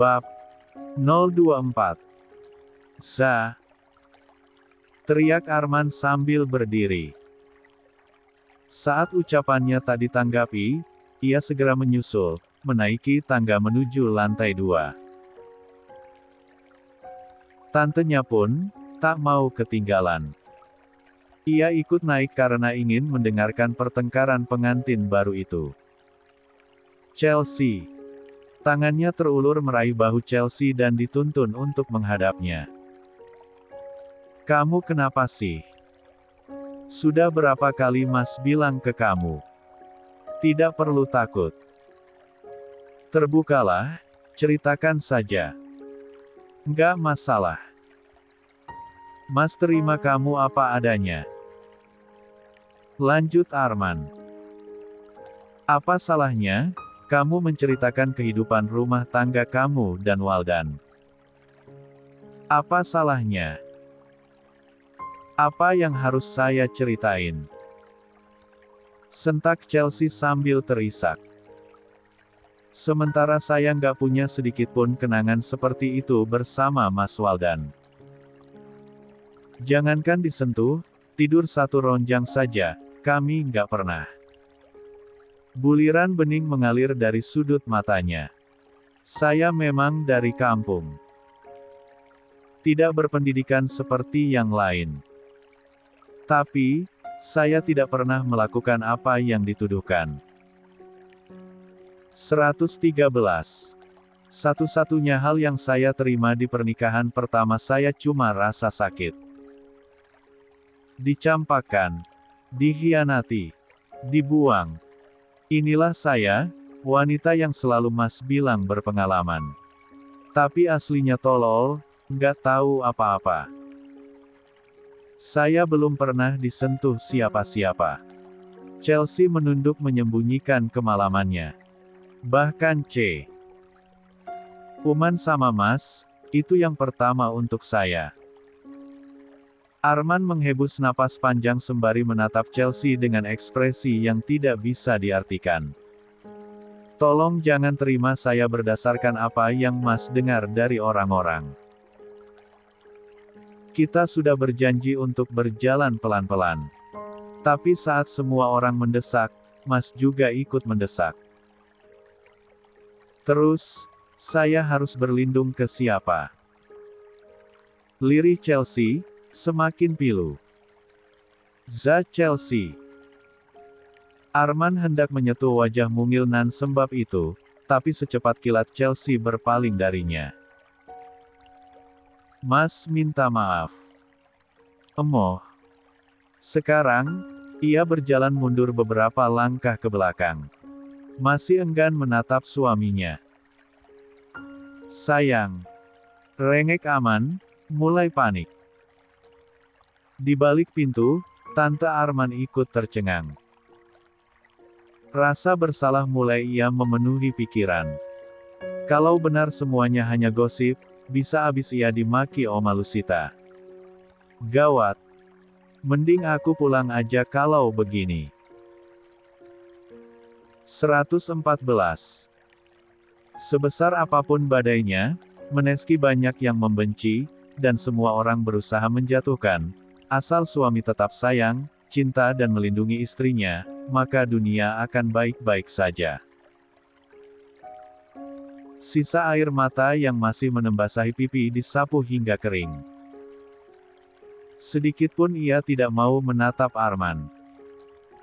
Bab 024. Za. Teriak Arman sambil berdiri. Saat ucapannya tak ditanggapi, ia segera menyusul, menaiki tangga menuju lantai 2. Tantenya pun tak mau ketinggalan. Ia ikut naik karena ingin mendengarkan pertengkaran pengantin baru itu. Chelsea. Tangannya terulur meraih bahu Chelsea dan dituntun untuk menghadapnya. Kamu kenapa sih? Sudah berapa kali Mas bilang ke kamu? Tidak perlu takut. Terbukalah, ceritakan saja. Enggak masalah. Mas terima kamu apa adanya. Lanjut Arman. Apa salahnya, kamu menceritakan kehidupan rumah tangga kamu dan Waldan? Apa salahnya? Apa yang harus saya ceritain? Sentak Chelsea sambil terisak. Sementara saya nggak punya sedikitpun kenangan seperti itu bersama Mas Waldan. Jangankan disentuh, tidur satu ranjang saja, kami nggak pernah. Buliran bening mengalir dari sudut matanya. Saya memang dari kampung. Tidak berpendidikan seperti yang lain. Tapi, saya tidak pernah melakukan apa yang dituduhkan. 113. Satu-satunya hal yang saya terima di pernikahan pertama saya cuma rasa sakit. Dicampakkan. Dikhianati. Dibuang. Inilah saya, wanita yang selalu Mas bilang berpengalaman. Tapi aslinya tolol, nggak tahu apa-apa. Saya belum pernah disentuh siapa-siapa. Chelsea menunduk menyembunyikan kemalamannya. Bahkan C. Uman sama Mas, itu yang pertama untuk saya. Arman menghembus napas panjang sembari menatap Chelsea dengan ekspresi yang tidak bisa diartikan. Tolong jangan terima saya berdasarkan apa yang Mas dengar dari orang-orang. Kita sudah berjanji untuk berjalan pelan-pelan. Tapi saat semua orang mendesak, Mas juga ikut mendesak. Terus, saya harus berlindung ke siapa? Lirih Chelsea semakin pilu. Za Chelsea. Arman hendak menyentuh wajah mungil nan sembab itu, tapi secepat kilat Chelsea berpaling darinya. Mas minta maaf. Emoh. Sekarang, ia berjalan mundur beberapa langkah ke belakang. Masih enggan menatap suaminya. Sayang. Rengek Aman, mulai panik. Di balik pintu, Tante Arman ikut tercengang. Rasa bersalah mulai ia memenuhi pikiran. Kalau benar semuanya hanya gosip, bisa habis ia dimaki Oma Lusita. Gawat. Mending aku pulang aja kalau begini. 114. Sebesar apapun badainya, meski banyak yang membenci, dan semua orang berusaha menjatuhkan, asal suami tetap sayang, cinta dan melindungi istrinya, maka dunia akan baik-baik saja. Sisa air mata yang masih menembasahi pipi disapu hingga kering. Sedikitpun ia tidak mau menatap Arman.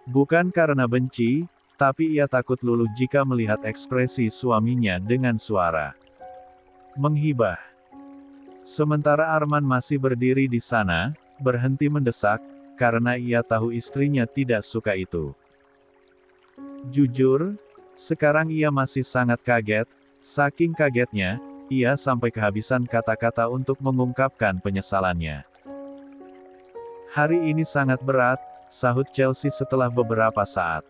Bukan karena benci, tapi ia takut luluh jika melihat ekspresi suaminya dengan suara menghibah. Sementara Arman masih berdiri di sana, berhenti mendesak, karena ia tahu istrinya tidak suka itu. Jujur, sekarang ia masih sangat kaget, saking kagetnya, ia sampai kehabisan kata-kata untuk mengungkapkan penyesalannya. Hari ini sangat berat, sahut Chelsea setelah beberapa saat.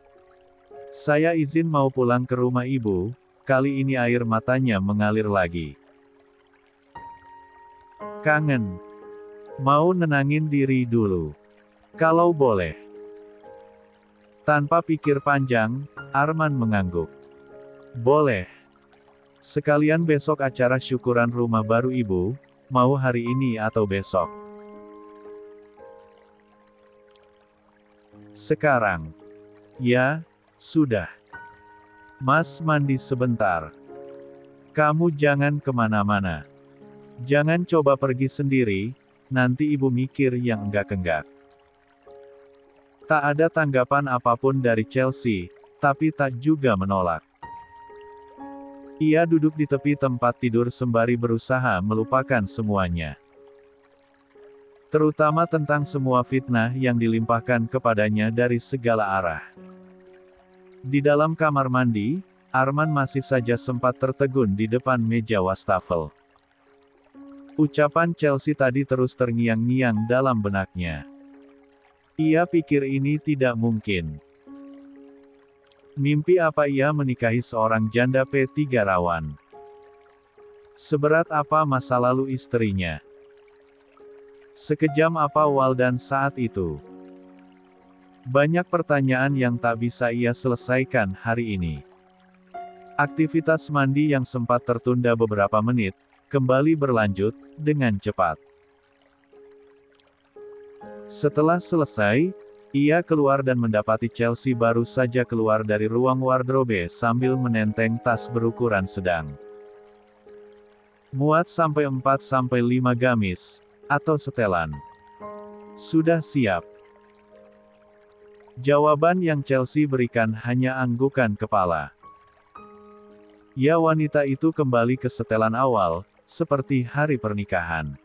Saya izin mau pulang ke rumah ibu, kali ini air matanya mengalir lagi. Kangen. Mau nenangin diri dulu. Kalau boleh. Tanpa pikir panjang, Arman mengangguk. Boleh. Sekalian besok acara syukuran rumah baru ibu, mau hari ini atau besok? Sekarang. Ya, sudah. Mas mandi sebentar. Kamu jangan kemana-mana. Jangan coba pergi sendiri, nanti ibu mikir yang enggak-enggak. Tak ada tanggapan apapun dari Chelsea, tapi tak juga menolak. Ia duduk di tepi tempat tidur sembari berusaha melupakan semuanya. Terutama tentang semua fitnah yang dilimpahkan kepadanya dari segala arah. Di dalam kamar mandi, Arman masih saja sempat tertegun di depan meja wastafel. Ucapan Chelsea tadi terus terngiang-ngiang dalam benaknya. Ia pikir ini tidak mungkin. Mimpi apa ia menikahi seorang janda P3 rawan? Seberat apa masa lalu istrinya? Sekejam apa Waldan saat itu? Banyak pertanyaan yang tak bisa ia selesaikan hari ini. Aktivitas mandi yang sempat tertunda beberapa menit, kembali berlanjut, dengan cepat. Setelah selesai, ia keluar dan mendapati Chelsea baru saja keluar dari ruang wardrobe sambil menenteng tas berukuran sedang. Muat sampai 4-5 gamis, atau setelan. Sudah siap. Jawaban yang Chelsea berikan hanya anggukan kepala. Ya, wanita itu kembali ke setelan awal, seperti hari pernikahan.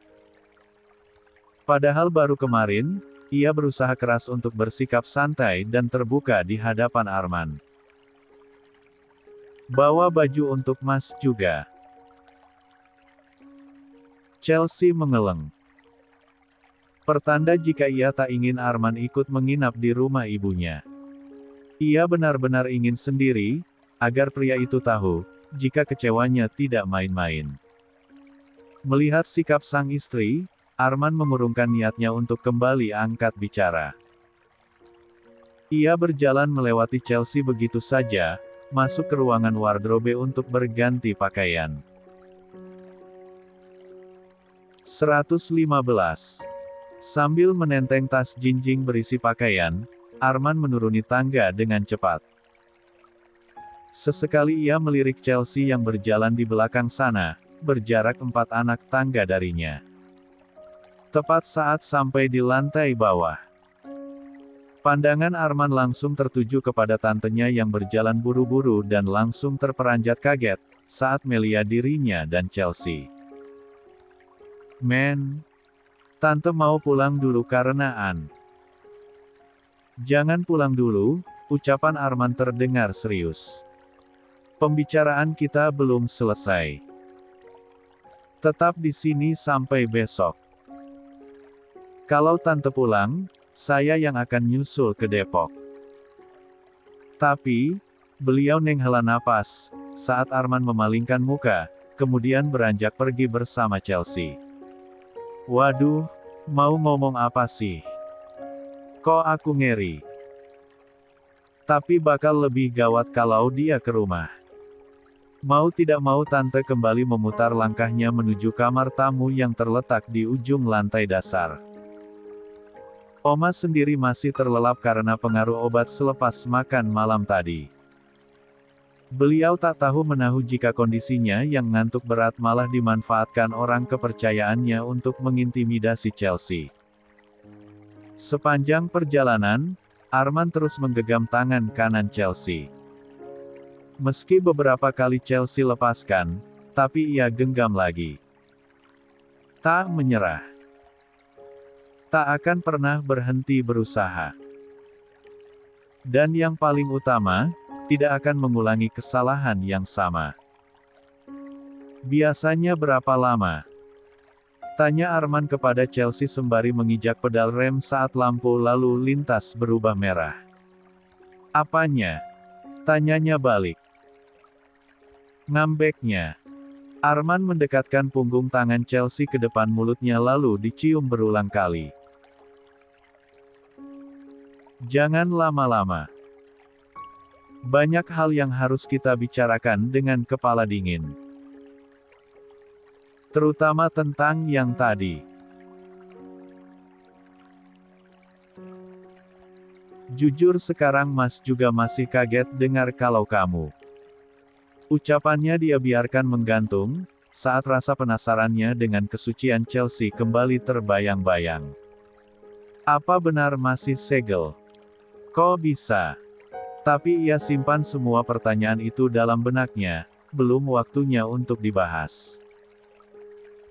Padahal baru kemarin, ia berusaha keras untuk bersikap santai dan terbuka di hadapan Arman. Bawa baju untuk Mas juga. Chelsea mengeleng. Pertanda jika ia tak ingin Arman ikut menginap di rumah ibunya. Ia benar-benar ingin sendiri, agar pria itu tahu, jika kecewanya tidak main-main. Melihat sikap sang istri, Arman mengurungkan niatnya untuk kembali angkat bicara. Ia berjalan melewati Chelsea begitu saja, masuk ke ruangan wardrobe untuk berganti pakaian. 115. Sambil menenteng tas jinjing berisi pakaian, Arman menuruni tangga dengan cepat. Sesekali ia melirik Chelsea yang berjalan di belakang sana, berjarak 4 anak tangga darinya. Tepat saat sampai di lantai bawah, pandangan Arman langsung tertuju kepada tantenya yang berjalan buru-buru dan langsung terperanjat kaget, saat melihat dirinya dan Chelsea. Men, tante mau pulang dulu karena Jangan pulang dulu, ucapan Arman terdengar serius. Pembicaraan kita belum selesai. Tetap di sini sampai besok. Kalau tante pulang, saya yang akan nyusul ke Depok. Tapi, beliau menghela napas, saat Arman memalingkan muka, kemudian beranjak pergi bersama Chelsea. Waduh, mau ngomong apa sih? Kok aku ngeri? Tapi bakal lebih gawat kalau dia ke rumah. Mau tidak mau tante kembali memutar langkahnya menuju kamar tamu yang terletak di ujung lantai dasar. Oma sendiri masih terlelap karena pengaruh obat selepas makan malam tadi. Beliau tak tahu menahu jika kondisinya yang ngantuk berat malah dimanfaatkan orang kepercayaannya untuk mengintimidasi Chelsea. Sepanjang perjalanan, Arman terus menggenggam tangan kanan Chelsea. Meski beberapa kali Chelsea lepaskan, tapi ia genggam lagi. Tak menyerah. Tak akan pernah berhenti berusaha. Dan yang paling utama, tidak akan mengulangi kesalahan yang sama. Biasanya berapa lama? Tanya Arman kepada Chelsea sembari menginjak pedal rem saat lampu lalu lintas berubah merah. Apanya? Tanyanya balik. Ngambeknya. Arman mendekatkan punggung tangan Chelsea ke depan mulutnya lalu dicium berulang kali. Jangan lama-lama. Banyak hal yang harus kita bicarakan dengan kepala dingin. Terutama tentang yang tadi. Jujur sekarang Mas juga masih kaget dengar kalau kamu. Ucapannya dia biarkan menggantung, saat rasa penasarannya dengan kesucian Chelsea kembali terbayang-bayang. Apa benar masih segel? Kok bisa? Tapi ia simpan semua pertanyaan itu dalam benaknya, belum waktunya untuk dibahas.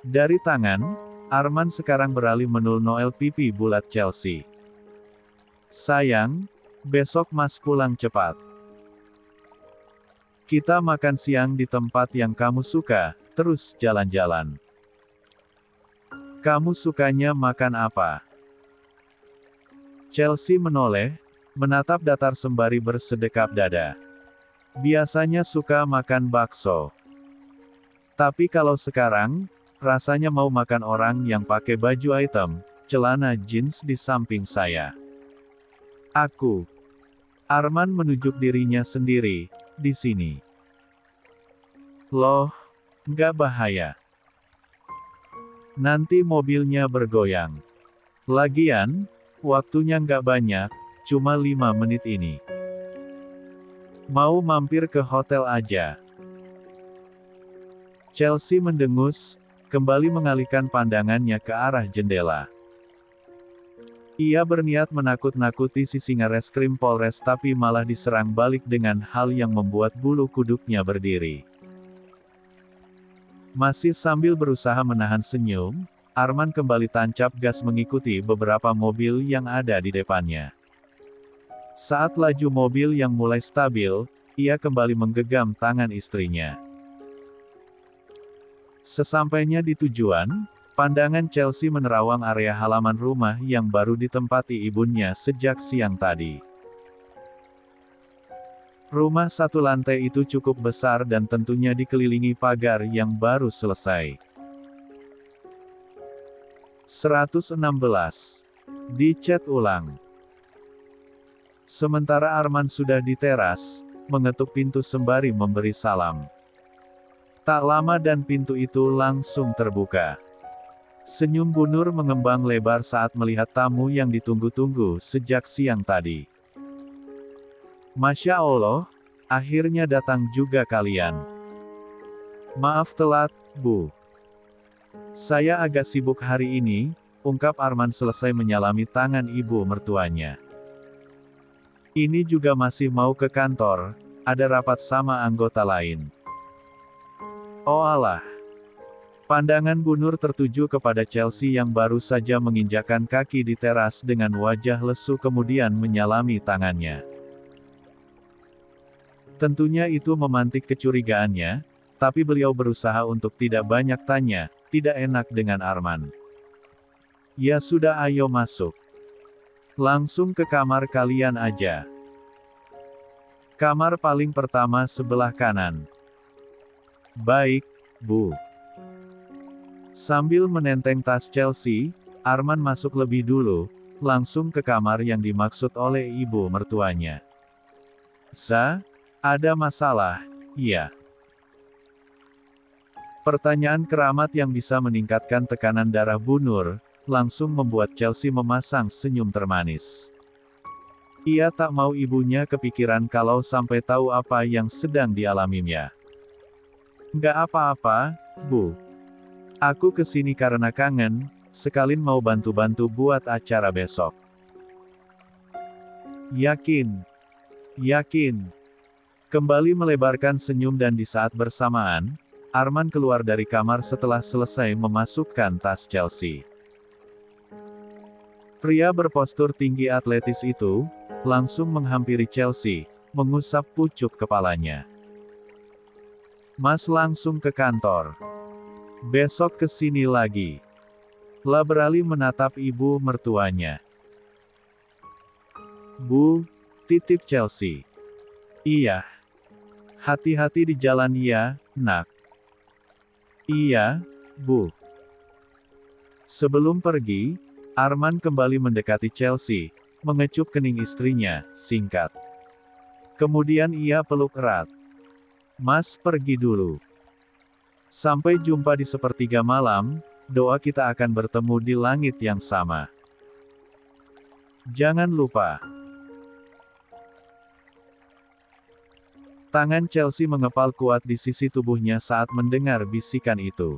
Dari tangan, Arman sekarang beralih menul Noel pipi bulat Chelsea. Sayang, besok Mas pulang cepat. Kita makan siang di tempat yang kamu suka, terus jalan-jalan. Kamu sukanya makan apa? Chelsea menoleh, menatap datar sembari bersedekap dada. Biasanya suka makan bakso. Tapi kalau sekarang, rasanya mau makan orang yang pakai baju hitam, celana jeans di samping saya. Aku. Arman menunjuk dirinya sendiri, di sini. Loh, nggak bahaya. Nanti mobilnya bergoyang. Lagian, waktunya nggak banyak, cuma 5 menit ini. Mau mampir ke hotel aja. Chelsea mendengus, kembali mengalihkan pandangannya ke arah jendela. Ia berniat menakut-nakuti si singa reskrim Polres tapi malah diserang balik dengan hal yang membuat bulu kuduknya berdiri. Masih sambil berusaha menahan senyum, Arman kembali tancap gas mengikuti beberapa mobil yang ada di depannya. Saat laju mobil yang mulai stabil, ia kembali menggenggam tangan istrinya. Sesampainya di tujuan, pandangan Chelsea menerawang area halaman rumah yang baru ditempati ibunya sejak siang tadi. Rumah satu lantai itu cukup besar dan tentunya dikelilingi pagar yang baru selesai. 116. Dicat ulang. Sementara Arman sudah di teras, mengetuk pintu sembari memberi salam. Tak lama dan pintu itu langsung terbuka. Senyum Bu Nur mengembang lebar saat melihat tamu yang ditunggu-tunggu sejak siang tadi. Masya Allah, akhirnya datang juga kalian. Maaf telat, Bu. Saya agak sibuk hari ini, ungkap Arman selesai menyalami tangan ibu mertuanya. Ini juga masih mau ke kantor, ada rapat sama anggota lain. Oh alah. Pandangan Bu Nur tertuju kepada Chelsea yang baru saja menginjakkan kaki di teras dengan wajah lesu kemudian menyalami tangannya. Tentunya itu memantik kecurigaannya, tapi beliau berusaha untuk tidak banyak tanya, tidak enak dengan Arman. Ya sudah ayo masuk. Langsung ke kamar kalian aja. Kamar paling pertama sebelah kanan. Baik, Bu. Sambil menenteng tas Chelsea, Arman masuk lebih dulu, langsung ke kamar yang dimaksud oleh ibu mertuanya. Ada masalah, iya. Pertanyaan keramat yang bisa meningkatkan tekanan darah Bu Nur, langsung membuat Chelsea memasang senyum termanis. Ia tak mau ibunya kepikiran kalau sampai tahu apa yang sedang dialaminya. Nggak apa-apa, Bu. Aku kesini karena kangen, sekalian mau bantu-bantu buat acara besok. Yakin? Yakin. Kembali melebarkan senyum dan di saat bersamaan, Arman keluar dari kamar setelah selesai memasukkan tas Chelsea. Pria berpostur tinggi atletis itu, langsung menghampiri Chelsea, mengusap pucuk kepalanya. Mas langsung ke kantor. Besok ke sini lagi. La beralih menatap ibu mertuanya. Bu, titip Chelsea. Iya. Hati-hati di jalan ya, nak. Iya, Bu. Sebelum pergi, Arman kembali mendekati Chelsea, mengecup kening istrinya, singkat. Kemudian ia peluk erat. Mas pergi dulu. Sampai jumpa di sepertiga malam, doa kita akan bertemu di langit yang sama. Jangan lupa. Tangan Chelsea mengepal kuat di sisi tubuhnya saat mendengar bisikan itu.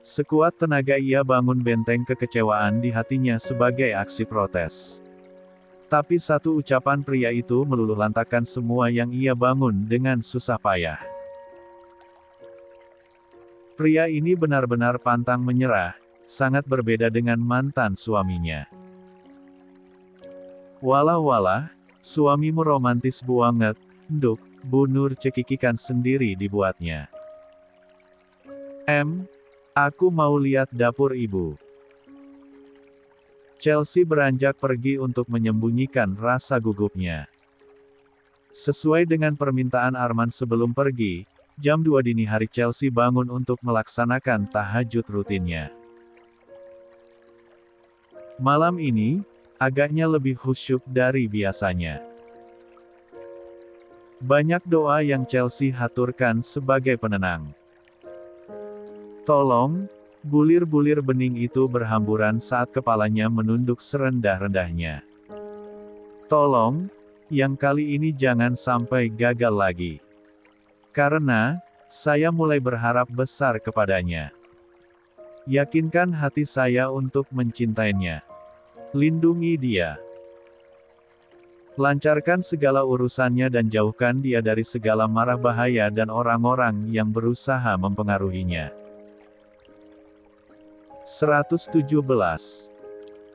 Sekuat tenaga ia bangun benteng kekecewaan di hatinya sebagai aksi protes. Tapi satu ucapan pria itu meluluhlantakkan semua yang ia bangun dengan susah payah. Pria ini benar-benar pantang menyerah, sangat berbeda dengan mantan suaminya. Walah, suamimu romantis banget, Nduk, Bu Nur cekikikan sendiri dibuatnya. Aku mau lihat dapur ibu. Chelsea beranjak pergi untuk menyembunyikan rasa gugupnya. Sesuai dengan permintaan Arman sebelum pergi, jam 2 dini hari Chelsea bangun untuk melaksanakan tahajud rutinnya. Malam ini, agaknya lebih khusyuk dari biasanya. Banyak doa yang Chelsea haturkan sebagai penenang. Tolong, bulir-bulir bening itu berhamburan saat kepalanya menunduk serendah-rendahnya. Tolong, yang kali ini jangan sampai gagal lagi. Karena, saya mulai berharap besar kepadanya. Yakinkan hati saya untuk mencintainya. Lindungi dia. Lancarkan segala urusannya dan jauhkan dia dari segala mara bahaya dan orang-orang yang berusaha mempengaruhinya. 117.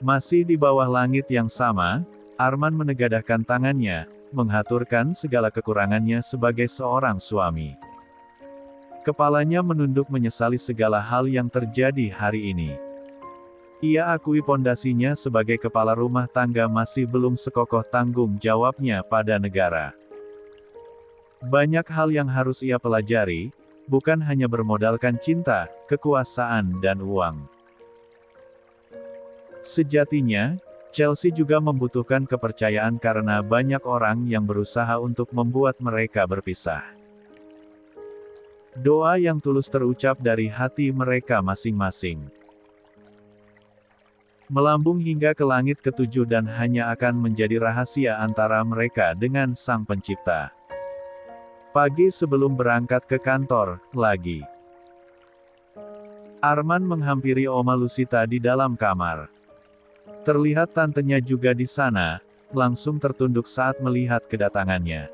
Masih di bawah langit yang sama, Arman menegadahkan tangannya, menghaturkan segala kekurangannya sebagai seorang suami. Kepalanya menunduk menyesali segala hal yang terjadi hari ini. Ia akui pondasinya sebagai kepala rumah tangga masih belum sekokoh tanggung jawabnya pada negara. Banyak hal yang harus ia pelajari, bukan hanya bermodalkan cinta, kekuasaan dan uang. Sejatinya, Chelsea juga membutuhkan kepercayaan karena banyak orang yang berusaha untuk membuat mereka berpisah. Doa yang tulus terucap dari hati mereka masing-masing. Melambung hingga ke langit ketujuh dan hanya akan menjadi rahasia antara mereka dengan Sang Pencipta. Pagi sebelum berangkat ke kantor, lagi. Arman menghampiri Oma Lucita di dalam kamar. Terlihat tantenya juga di sana, langsung tertunduk saat melihat kedatangannya.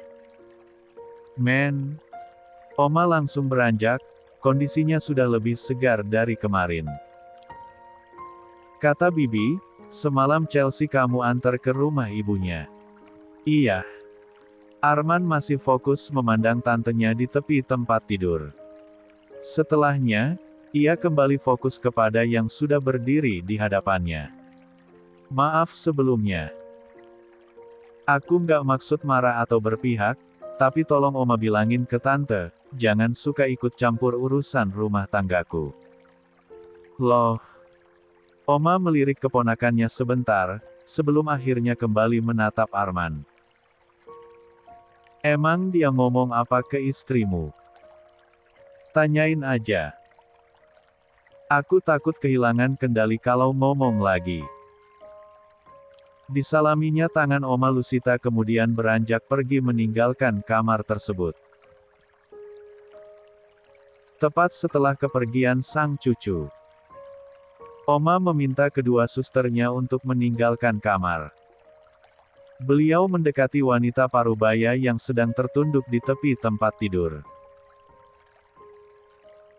Oma langsung beranjak, kondisinya sudah lebih segar dari kemarin. Kata Bibi, semalam Chelsea kamu antar ke rumah ibunya. Iya. Arman masih fokus memandang tantenya di tepi tempat tidur. Setelahnya, ia kembali fokus kepada yang sudah berdiri di hadapannya. Maaf sebelumnya. Aku nggak maksud marah atau berpihak, tapi tolong Oma bilangin ke Tante, jangan suka ikut campur urusan rumah tanggaku. Loh. Oma melirik keponakannya sebentar, sebelum akhirnya kembali menatap Arman. Emang dia ngomong apa ke istrimu? Tanyain aja. Aku takut kehilangan kendali kalau ngomong lagi. Disalaminya tangan Oma Lucita kemudian beranjak pergi meninggalkan kamar tersebut. Tepat setelah kepergian sang cucu, Oma meminta kedua susternya untuk meninggalkan kamar. Beliau mendekati wanita parubaya yang sedang tertunduk di tepi tempat tidur.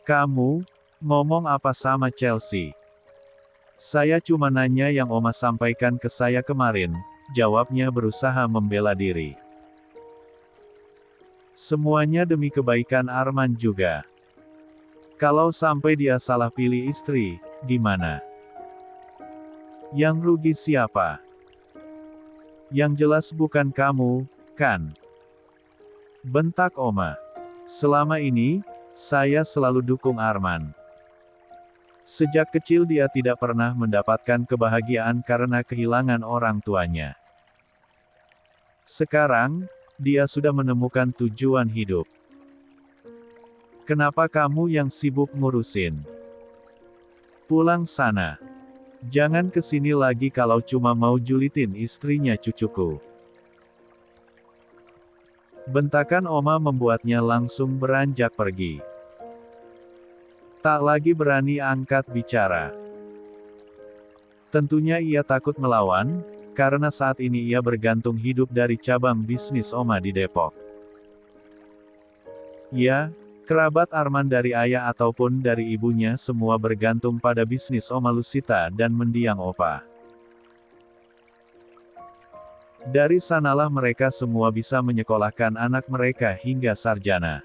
Kamu, ngomong apa sama Chelsea? Saya cuma nanya yang Oma sampaikan ke saya kemarin, jawabnya berusaha membela diri. Semuanya demi kebaikan Arman juga. Kalau sampai dia salah pilih istri, gimana? Yang rugi siapa? Yang jelas bukan kamu, kan? Bentak Oma. Selama ini, saya selalu dukung Arman. Sejak kecil dia tidak pernah mendapatkan kebahagiaan karena kehilangan orang tuanya. Sekarang, dia sudah menemukan tujuan hidup. Kenapa kamu yang sibuk ngurusin? Pulang sana. Jangan kesini lagi kalau cuma mau julitin istrinya cucuku. Bentakan Oma membuatnya langsung beranjak pergi. Tak lagi berani angkat bicara. Tentunya ia takut melawan, karena saat ini ia bergantung hidup dari cabang bisnis Oma di Depok. Ya, kerabat Arman dari ayah ataupun dari ibunya semua bergantung pada bisnis Oma Lusita dan mendiang Opa. Dari sanalah mereka semua bisa menyekolahkan anak mereka hingga sarjana.